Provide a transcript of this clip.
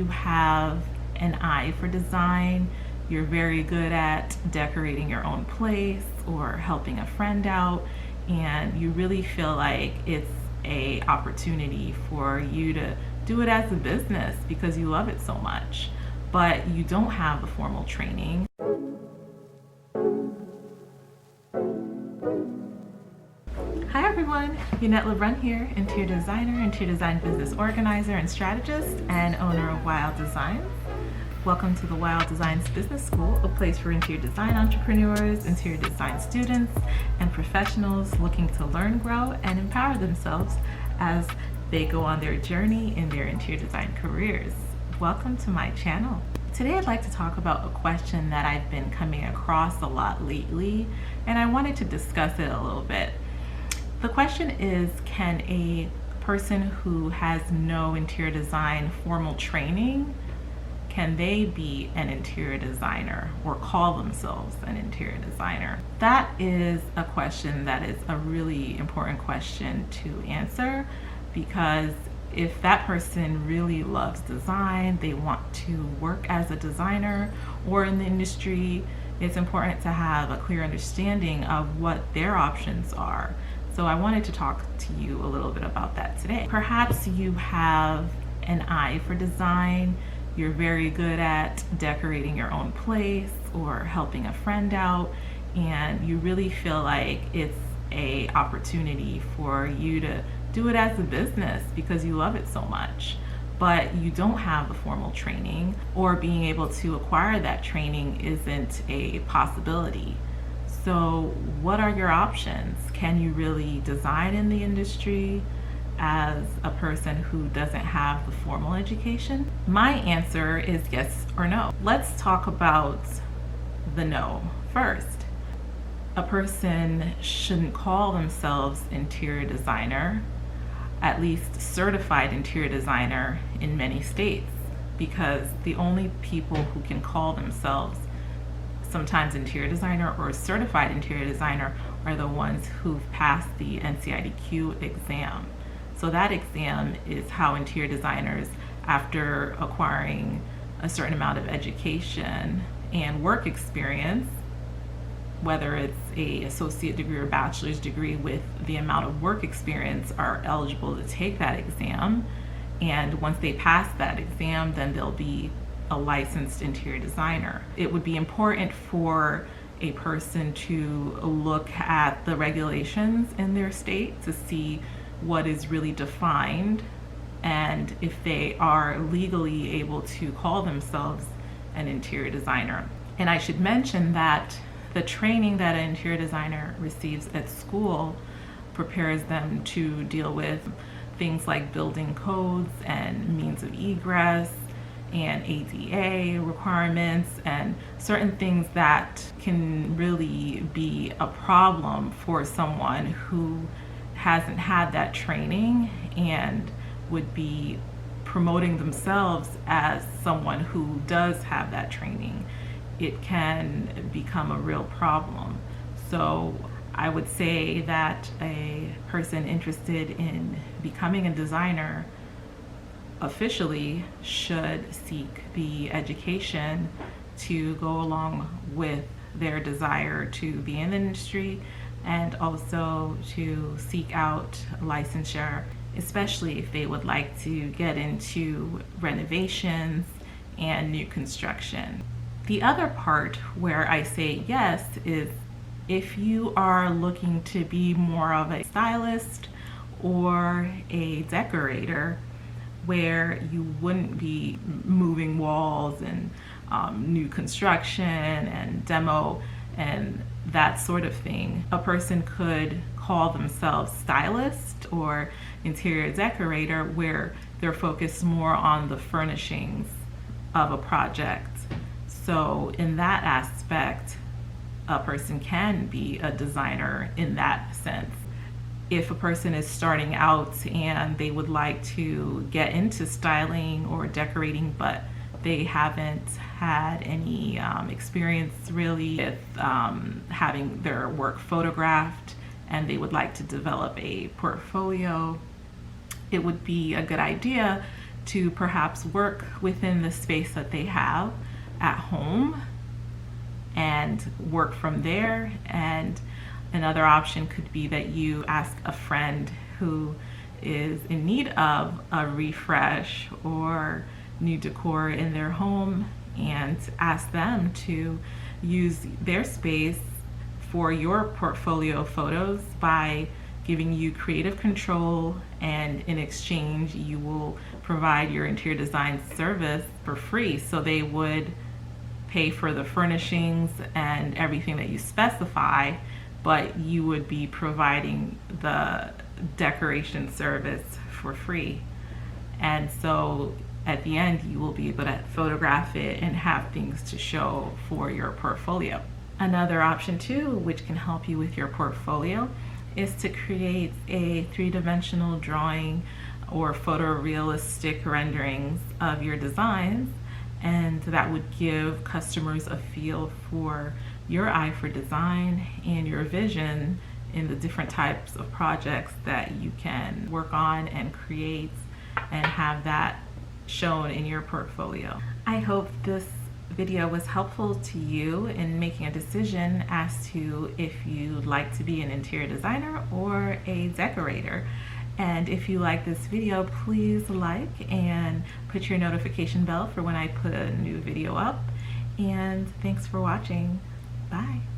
you have an eye for design, you're very good at decorating your own place or helping a friend out, and you really feel like it's a opportunity for you to do it as a business because you love it so much, but you don't have the formal training. Hi everyone, Yannette Lebrun here, interior designer, interior design business organizer and strategist, and owner of YLD Designs. Welcome to the YLD Designs Business School, a place for interior design entrepreneurs, interior design students, and professionals looking to learn, grow, and empower themselves as they go on their journey in their interior design careers. Welcome to my channel. Today I'd like to talk about a question that I've been coming across a lot lately, and I wanted to discuss it a little bit. The question is, can a person who has no interior design formal training, can they be an interior designer or call themselves an interior designer? That is a question that is a really important question to answer, because if that person really loves design, they want to work as a designer or in the industry, it's important to have a clear understanding of what their options are. So I wanted to talk to you a little bit about that today. Perhaps you have an eye for design, you're very good at decorating your own place or helping a friend out, and you really feel like it's an opportunity for you to do it as a business because you love it so much, but you don't have the formal training, or being able to acquire that training isn't a possibility. So what are your options? Can you really design in the industry as a person who doesn't have the formal education? My answer is yes or no. Let's talk about the no first. A person shouldn't call themselves interior designer, at least certified interior designer in many states, because the only people who can call themselves sometimes interior designer or certified interior designer are the ones who've passed the NCIDQ exam. So that exam is how interior designers, after acquiring a certain amount of education and work experience, whether it's an associate degree or bachelor's degree with the amount of work experience, are eligible to take that exam. And once they pass that exam, then they'll be a licensed interior designer. It would be important for a person to look at the regulations in their state to see what is really defined and if they are legally able to call themselves an interior designer. And I should mention that the training that an interior designer receives at school prepares them to deal with things like building codes and means of egress and ADA requirements and certain things that can really be a problem for someone who hasn't had that training and would be promoting themselves as someone who does have that training. It can become a real problem. So I would say that a person interested in becoming a designer officially should seek the education to go along with their desire to be in the industry, and also to seek out licensure, especially if they would like to get into renovations and new construction. The other part where I say yes is if you are looking to be more of a stylist or a decorator, where you wouldn't be moving walls and new construction and demo and that sort of thing. A person could call themselves stylist or interior decorator, where they're focused more on the furnishings of a project. So in that aspect, a person can be a designer in that sense. If a person is starting out and they would like to get into styling or decorating, but they haven't had any experience really with having their work photographed, and they would like to develop a portfolio, it would be a good idea to perhaps work within the space that they have at home and work from there. And another option could be that you ask a friend who is in need of a refresh or new decor in their home and ask them to use their space for your portfolio photos by giving you creative control, and in exchange you will provide your interior design service for free. So they would pay for the furnishings and everything that you specify, but you would be providing the decoration service for free. And so at the end you will be able to photograph it and have things to show for your portfolio. Another option too, which can help you with your portfolio, is to create a three-dimensional drawing or photorealistic renderings of your designs, and that would give customers a feel for your eye for design and your vision in the different types of projects that you can work on and create, and have that shown in your portfolio. I hope this video was helpful to you in making a decision as to if you'd like to be an interior designer or a decorator. And if you like this video, please like and put your notification bell for when I put a new video up. And thanks for watching. Bye.